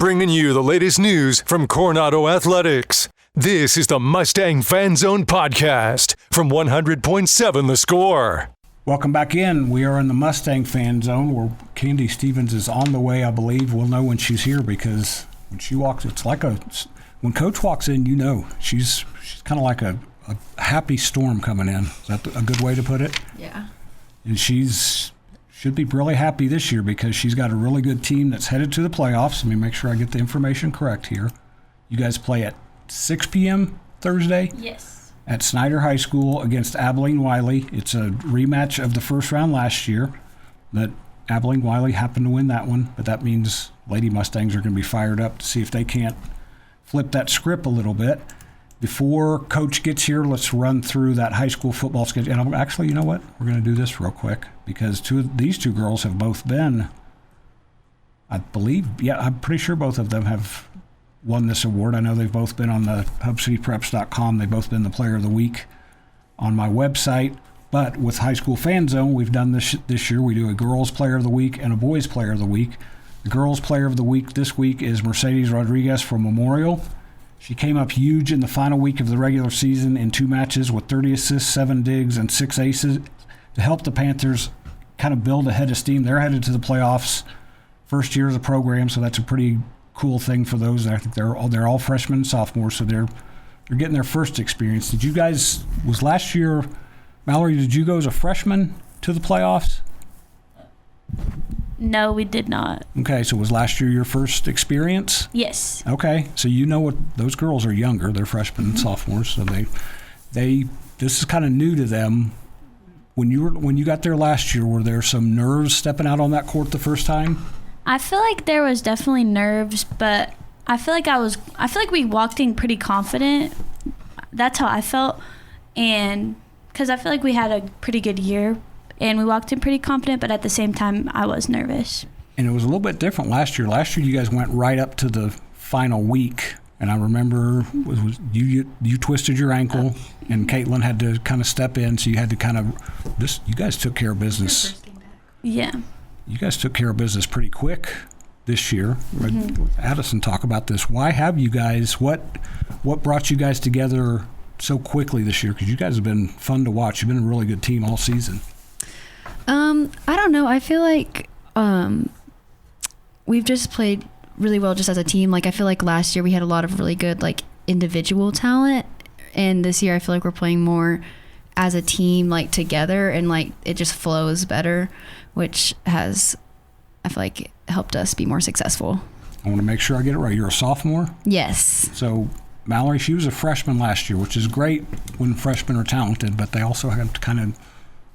bringing you the latest news from Coronado Athletics. This is the Mustang Fan Zone podcast from 100.7 The Score. Welcome back in. We are in the Mustang Fan Zone where Kandi Stephens is on the way, I believe. We'll know when she's here because when she walks, it's like when Coach walks in, you know, she's kind of like a happy storm coming in. Is that a good way to put it? Yeah. And should be really happy this year because she's got a really good team that's headed to the playoffs. Let me make sure I get the information correct here. You guys play at 6 p.m. Thursday? Yes. At Snyder High School against Abilene Wylie. It's a rematch of the first round last year. That Abilene Wylie happened to win that one, but that means Lady Mustangs are going to be fired up to see if they can't flip that script a little bit. Before Coach gets here, let's run through that high school football schedule. And actually, you know what? We're going to do this real quick because these two girls have both been, I believe, I'm pretty sure both of them have won this award. I know they've both been on the hubcitypreps.com. They've both been the player of the week on my website. But with High School Fan Zone, we've done this year. We do a girls player of the week and a boys player of the week. The girls player of the week this week is Mercedes Rodriguez from Memorial. She came up huge in the final week of the regular season in 2 matches with 30 assists, 7 digs, and 6 aces to help the Panthers kind of build a head of steam. They're headed to the playoffs, first year of the program, so that's a pretty cool thing for those. I think they're all freshmen and sophomores, so they're getting their first experience. Was last year, Mallory, did you go as a freshman to the playoffs? No, we did not. Okay, so was last year your first experience? Yes. Okay, so you know what, those girls are younger. They're freshmen and sophomores, so this is kind of new to them. When you got there last year, were there some nerves stepping out on that court the first time? I feel like there was definitely nerves, but I feel like we walked in pretty confident. That's how I felt, and because I feel like we had a pretty good year. And we walked in pretty confident, but at the same time, I was nervous. And it was a little bit different last year. Last year, you guys went right up to the final week. And I remember you twisted your ankle, and Caitlin had to kind of step in. So you had to you guys took care of business. Yeah. You guys took care of business pretty quick this year. Mm-hmm. Addison, talk about this. Why have you guys, what brought you guys together so quickly this year? Because you guys have been fun to watch. You've been a really good team all season. I don't know. I feel like we've just played really well just as a team. Like, I feel like last year we had a lot of really good, like, individual talent. And this year I feel like we're playing more as a team, like, together. And, like, it just flows better, which has, I feel like, helped us be more successful. I want to make sure I get it right. You're a sophomore? Yes. So Mallory, she was a freshman last year, which is great when freshmen are talented, but they also have to kind of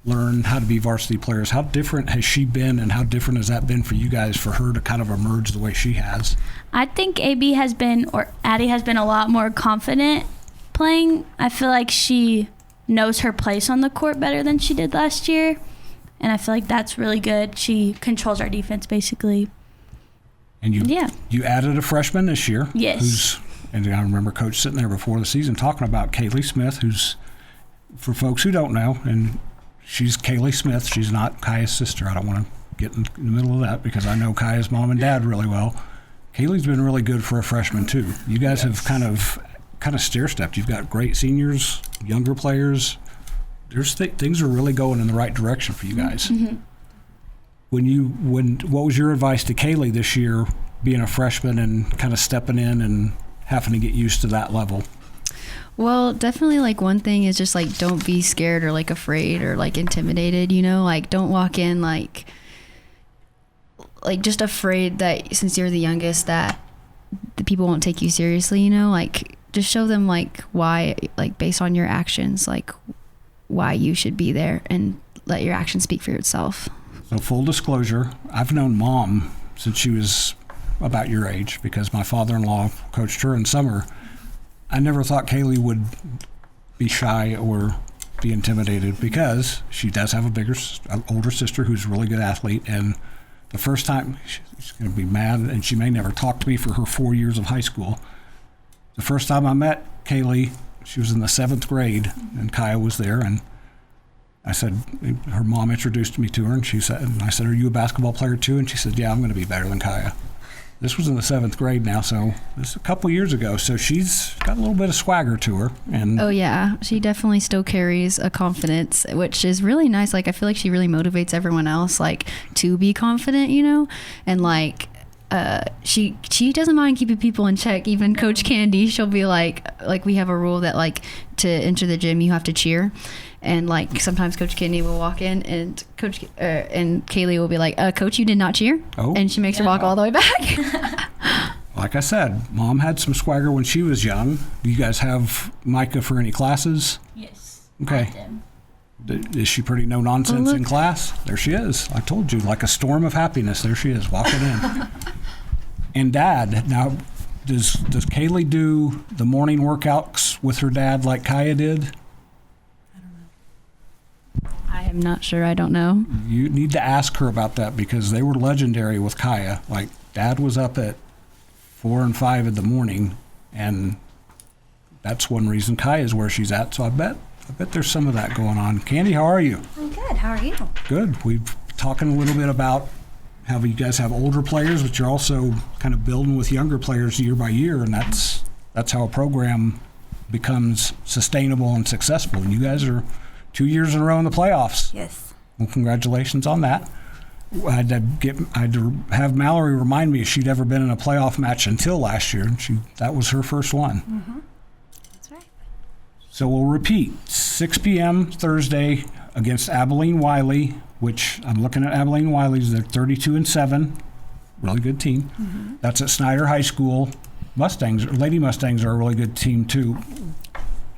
learn how to be varsity players. How different has she been, and how different has that been for you guys, for her to kind of emerge the way she has? I think Addie has been a lot more confident playing. I feel like she knows her place on the court better than she did last year, and I feel like that's really good. She controls our defense, basically. And you added a freshman this year. Yes. And I remember Coach sitting there before the season talking about Kaylee Smith, who's, for folks who don't know, and she's Kaylee Smith. She's not Kaya's sister. I don't want to get in the middle of that because I know Kaya's mom and dad really well. Kaylee's been really good for a freshman too. You guys have kind of stair-stepped. You've got great seniors, younger players. Things are really going in the right direction for you guys. Mm-hmm. What was your advice to Kaylee this year, being a freshman and kind of stepping in and having to get used to that level? Well, definitely, like, one thing is just, like, don't be scared or, like, afraid or, like, intimidated, you know? Like, don't walk in, like just afraid that since you're the youngest that the people won't take you seriously, you know? Like, just show them, like, why, like, based on your actions, like, why you should be there, and let your actions speak for yourself. So, full disclosure, I've known Mom since she was about your age because my father-in-law coached her in summer. I never thought Kaylee would be shy or be intimidated because she does have an older sister who's a really good athlete. And the first time, she's going to be mad, and she may never talk to me for her 4 years of high school. The first time I met Kaylee, she was in the 7th grade, and Kaya was there. And I said, her mom introduced me to her, and I said, "Are you a basketball player too?" And she said, "Yeah, I'm going to be better than Kaya." This was in the 7th grade now, so this is a couple years ago. So she's got a little bit of swagger to her. And Oh yeah, she definitely still carries a confidence, which is really nice. Like I feel like she really motivates everyone else, like to be confident, and like she doesn't mind keeping people in check. Even Coach Kandi, she'll be like we have a rule that like to enter the gym you have to cheer, and like sometimes Coach Kandi will walk in and and Kaylee will be like, Coach, you did not cheer, and she makes her walk all the way back. like I said, Mom had some swagger when she was young. Do you guys have Micah for any classes? Yes. Okay. Is she pretty no nonsense in class? There she is. I told you, like a storm of happiness. There she is, walking in. And Dad, now, does Kaylee do the morning workouts with her dad like Kaya did? I am not sure. I don't know. You need to ask her about that because they were legendary with Kaya. Like, Dad was up at 4 and 5 in the morning, and that's one reason Kaya's where she's at. So I bet there's some of that going on. Kandi, how are you? I'm good. How are you? Good. We've talking a little bit about how you guys have older players, but you're also kind of building with younger players year by year, and that's how a program becomes sustainable and successful. And you guys are 2 years in a row in the playoffs. Yes. Well, congratulations on that. I had to have Mallory remind me if she'd ever been in a playoff match until last year. That was her first one. Mm-hmm. That's right. So we'll repeat, 6 p.m. Thursday against Abilene Wylie, which I'm looking at Abilene Wylie's. They're 32-7, really good team. Mm-hmm. That's at Snyder High School. Lady Mustangs are a really good team too.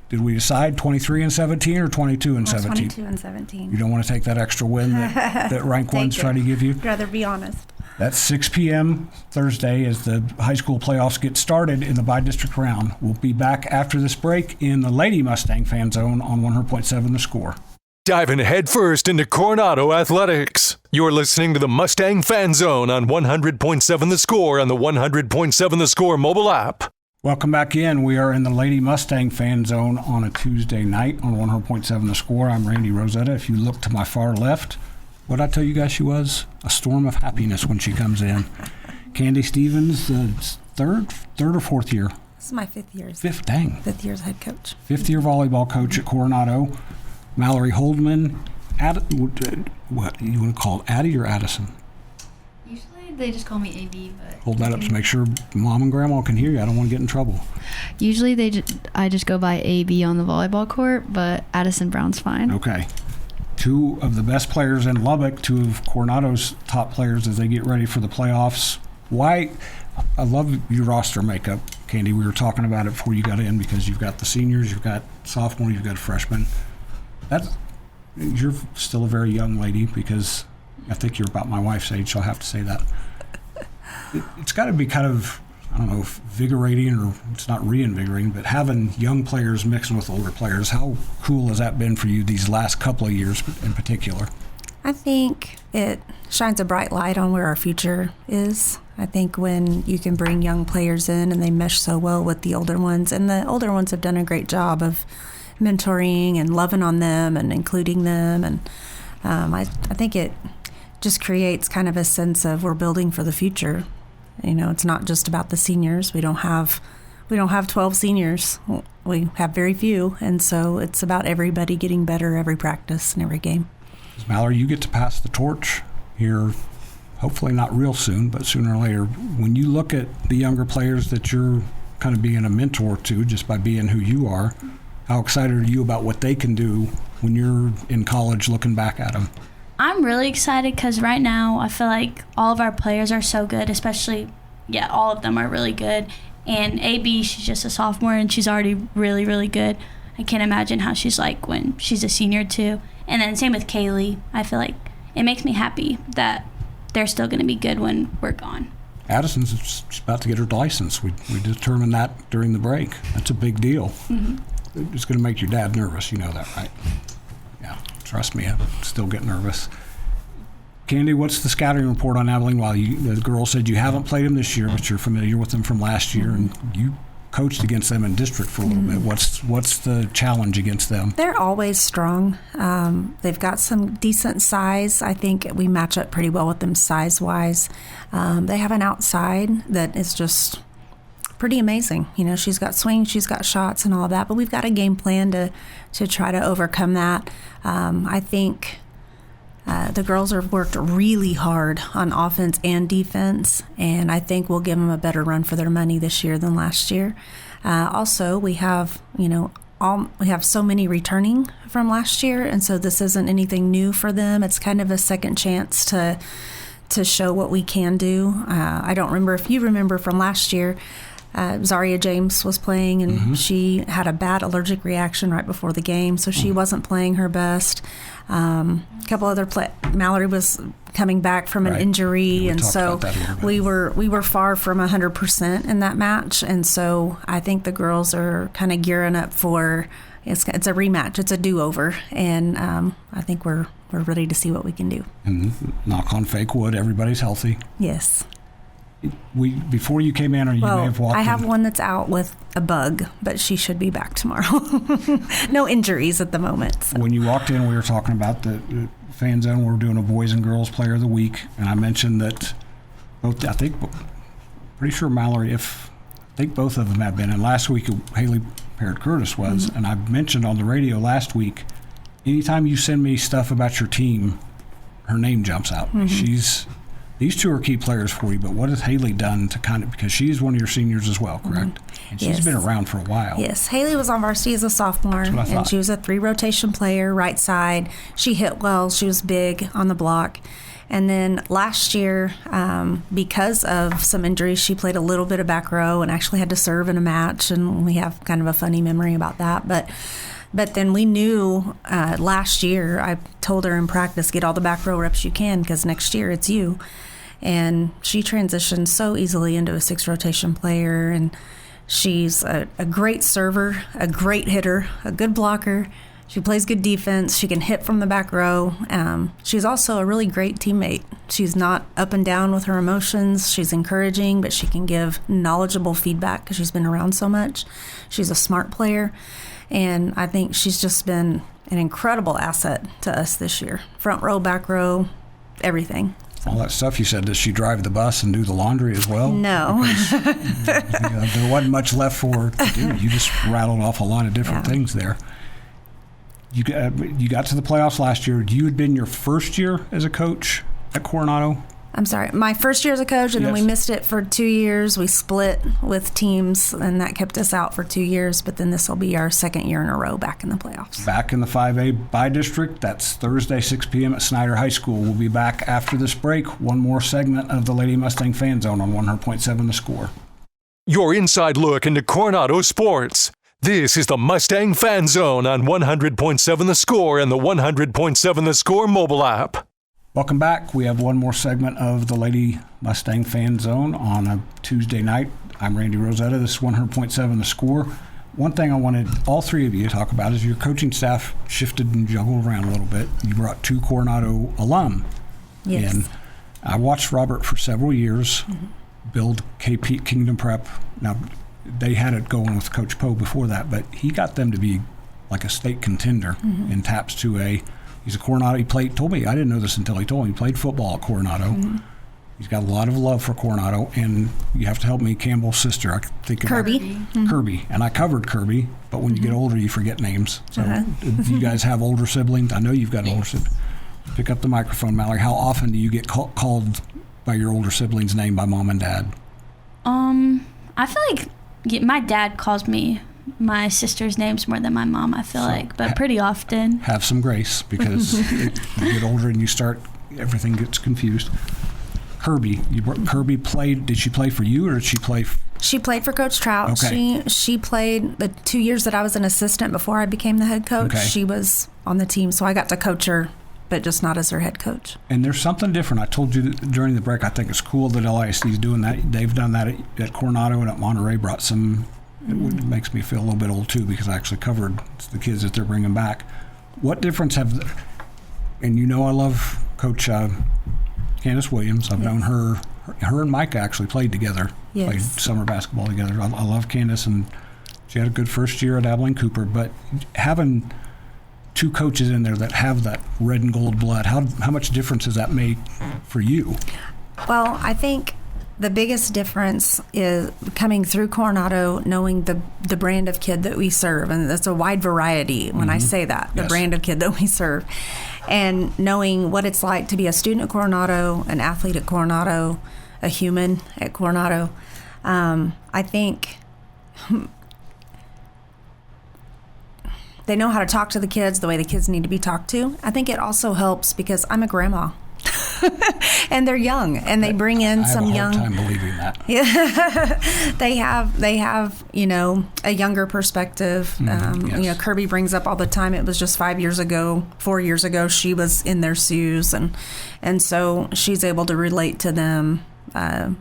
Did we decide 23-17 or 22-17? 22-17. You don't want to take that extra win that rank ones try to give you? I'd rather be honest. That's 6 p.m. Thursday as the high school playoffs get started in the bi-district round. We'll be back after this break in the Lady Mustang Fan Zone on 100.7 The Score. Diving headfirst into Coronado athletics. You're listening to the Mustang Fan Zone on 100.7 The Score and the 100.7 The Score mobile app. Welcome back in. We are in the Lady Mustang Fan Zone on a Tuesday night on 100.7 The Score. I'm Randy Rosetta. If you look to my far left, what did I tell you guys she was? A storm of happiness when she comes in. Kandi Stephens, the third or fourth year? This is my 5th year. Fifth year as head coach. 5th year volleyball coach at Coronado. Mallory Holdman. What you want to call it, Addie or Addison? Usually they just call me AB, but Hold that up to make sure Mom and Grandma can hear you. I don't want to get in trouble. Usually I just go by AB on the volleyball court, but Addison Brown's fine. Okay. 2 of the best players in Lubbock, 2 of Coronado's top players as they get ready for the playoffs. I love your roster makeup, Kandi. We were talking about it before you got in because you've got the seniors, you've got sophomore, you've got freshmen. You're still a very young lady because I think you're about my wife's age, so I'll have to say that. It's got to be kind of, I don't know, invigorating, or it's not reinvigorating, but having young players mixing with older players. How cool has that been for you these last couple of years in particular? I think it shines a bright light on where our future is. I think when you can bring young players in and they mesh so well with the older ones, and the older ones have done a great job of mentoring and loving on them and including them, and I think it just creates kind of a sense of we're building for the future. It's not just about the seniors. We don't have 12 seniors. We have very few, and so it's about everybody getting better every practice and every game. Mallory, you get to pass the torch here, hopefully not real soon, but sooner or later. When you look at the younger players that you're kind of being a mentor to just by being who you are, how excited are you about what they can do when you're in college looking back at them? I'm really excited because right now I feel like all of our players are so good, especially, all of them are really good. And AB, she's just a sophomore and she's already really, really good. I can't imagine how she's like when she's a senior too. And then same with Kaylee. I feel like it makes me happy that they're still going to be good when we're gone. Addison's about to get her license. We determined that during the break. That's a big deal. Mm-hmm. It's going to make your dad nervous. You know that, right? Yeah, trust me, I still get nervous. Kandi, what's the scouting report on Abilene Wylie? The girl said you haven't played them this year, but you're familiar with them from last year, and you coached against them in district for a little bit. What's the challenge against them? They're always strong. They've got some decent size. I think we match up pretty well with them size-wise. They have an outside that is just pretty amazing. She's got swings, she's got shots and all of that, but we've got a game plan to try to overcome that. I think the girls have worked really hard on offense and defense, and I think we'll give them a better run for their money this year than last year. Also, we have, we have so many returning from last year, and so this isn't anything new for them. It's kind of a second chance to show what we can do. I don't remember if you remember from last year. Zaria James was playing, and she had a bad allergic reaction right before the game, so she wasn't playing her best. A couple other Mallory was coming back from an injury, and so we were far from 100% in that match, and so I think the girls are kind of gearing up for it's a rematch, it's a do-over, and I think we're ready to see what we can do. And knock on fake wood, everybody's healthy. Yes. Before you came in, or you may have walked in. I have one that's out with a bug, but she should be back tomorrow. No injuries at the moment. So. When you walked in, we were talking about the fan zone. We were doing a boys and girls player of the week, and I mentioned that pretty sure Mallory, I think both of them have been. And last week, Haley Parrott-Curtis was. And I mentioned on the radio last week, anytime you send me stuff about your team, her name jumps out. These two are key players for you, but what has Haley done to because she's one of your seniors as well, correct? And she's been around for a while. Yes, Haley was on varsity as a sophomore, and she was a 3-rotation player, right side. She hit well. She was big on the block. And then last year, because of some injuries, she played a little bit of back row and actually had to serve in a match, and we have kind of a funny memory about that. But then we knew last year, I told her in practice, get all the back row reps you can, because next year it's you. And she transitioned so easily into a 6-rotation player, and she's a great server, a great hitter, a good blocker. She plays good defense. She can hit from the back row. She's also a really great teammate. She's not up and down with her emotions. She's encouraging, but she can give knowledgeable feedback because she's been around so much. She's a smart player, and I think she's just been an incredible asset to us this year. Front row, back row, everything. All that stuff you said, does she drive the bus and do the laundry as well? No. There wasn't much left for her to do. You just rattled off a lot of different things there. You got to the playoffs last year. You had been your first year as a coach at Coronado? I'm sorry. My first year as a coach, and then we missed it for 2 years. We split with teams, and that kept us out for 2 years. But then this will be our second year in a row back in the playoffs. Back in the 5A by district. That's Thursday, 6 p.m. at Snyder High School. We'll be back after this break. One more segment of the Lady Mustang Fan Zone on 100.7 The Score. Your inside look into Coronado sports. This is the Mustang Fan Zone on 100.7 The Score and the 100.7 The Score mobile app. Welcome back. We have one more segment of the Lady Mustang Fan Zone on a Tuesday night. I'm Randy Rosetta. This is 100.7 The Score. One thing I wanted all three of you to talk about is your coaching staff shifted and juggled around a little bit. You brought 2 Coronado alum in. I watched Robert for several years build KP Kingdom Prep. Now, they had it going with Coach Poe before that, but he got them to be like a state contender in TAPS 2A. He's a Coronado. He told me, I didn't know this until he told me, he played football at Coronado. He's got a lot of love for Coronado, and you have to help me, Campbell's sister. I think Kirby. Kirby. And I covered Kirby, but when you get older, you forget names. So do you guys have older siblings? I know you've got older siblings. Pick up the microphone, Mallory. How often do you get called by your older sibling's name by mom and dad? I feel like my dad calls me my sister's names more than my mom, I feel but pretty often. Have some grace, because you get older and you start, everything gets confused. Kirby played, did she play for you, or did she play? She played for Coach Trout. Okay. She played the 2 years that I was an assistant before I became the head coach. Okay. She was on the team, so I got to coach her, but just not as her head coach. And there's something different. I told you during the break, I think it's cool that LISD is doing that. They've done that at Coronado and at Monterey, brought some. It makes me feel a little bit old, too, because I actually covered the kids that they're bringing back. What difference and I love Coach Candace Williams. I've known her her and Micah actually played together. Yes. Played summer basketball together. I love Candace, and she had a good first year at Abilene Cooper. But having two coaches in there that have that red and gold blood, how much difference does that make for you? Well, I think the biggest difference is coming through Coronado, knowing the brand of kid that we serve, and that's a wide variety when I say that, the brand of kid that we serve, and knowing what it's like to be a student at Coronado, an athlete at Coronado, a human at Coronado. I think they know how to talk to the kids the way the kids need to be talked to. I think it also helps because I'm a grandma. And they're young, and they bring in some young. I have a hard time believing that. Yeah, they have a younger perspective. Yes. Kirby brings up all the time. It was just 4 years ago, she was in their shoes, and so she's able to relate to them.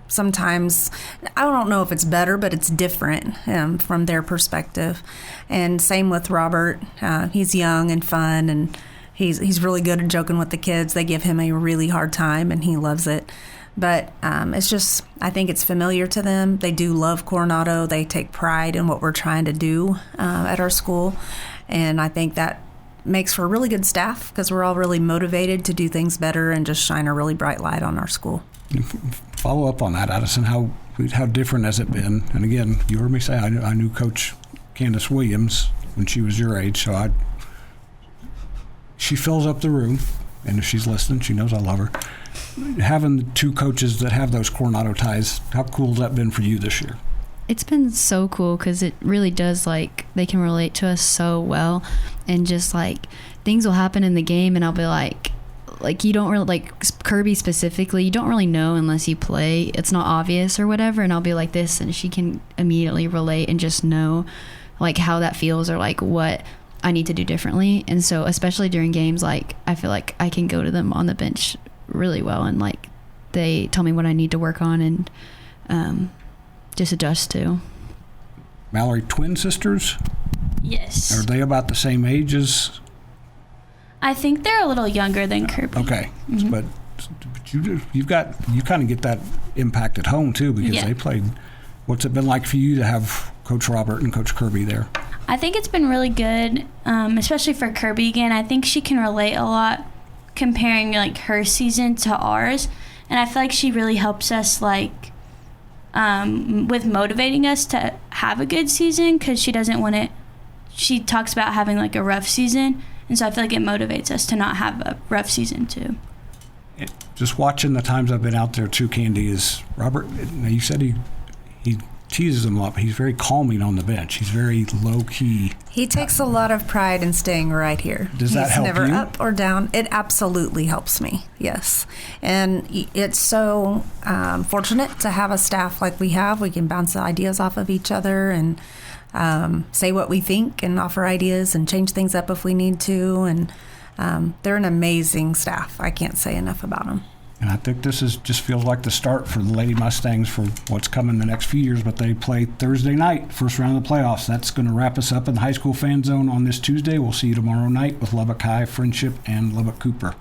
Sometimes I don't know if it's better, but it's different from their perspective. And same with Robert. He's young and fun, and he's really good at joking with the kids. They give him a really hard time, and he loves it. But it's just, I think it's familiar to them. They do love Coronado. They take pride in what we're trying to do at our school. And I think that makes for a really good staff because we're all really motivated to do things better and just shine a really bright light on our school. Follow up on that, Addison. How different has it been? And again, you heard me say I knew Coach Candace Williams when she was your age, so she fills up the room, and if she's listening, she knows I love her. Having the two coaches that have those Coronado ties, how cool has that been for you this year? It's been so cool because it really does, they can relate to us so well, and just things will happen in the game, and I'll be like you don't really, Kirby specifically, you don't really know unless you play. It's not obvious or whatever, and I'll be like this, and she can immediately relate and just know how that feels or what I need to do differently. And so especially during games, I feel like I can go to them on the bench really well, and they tell me what I need to work on and just adjust to. Mallory, twin sisters? Yes. Are they about the same age as? I think they're a little younger than Kirby. Okay. But you kind of get that impact at home too, because they played. What's it been like for you to have Coach Robert and Coach Kirby there? I think it's been really good, especially for Kirby again. I think she can relate a lot comparing her season to ours, and I feel like she really helps us with motivating us to have a good season because she doesn't want it. She talks about having a rough season, and so I feel like it motivates us to not have a rough season too. Just watching the times I've been out there too, Kandi, is Robert. You said he teases him up. He's very calming on the bench. He's very low key. He takes a lot of pride in staying right here. Does that help you? He's never up or down. It absolutely helps me, yes. And it's so fortunate to have a staff like we have. We can bounce ideas off of each other and say what we think and offer ideas and change things up if we need to. And they're an amazing staff. I can't say enough about them. And I think this just feels like the start for the Lady Mustangs for what's coming the next few years. But they play Thursday night, first round of the playoffs. That's going to wrap us up in the High School Fan Zone on this Tuesday. We'll see you tomorrow night with Lubbock High, Friendship, and Lubbock Cooper.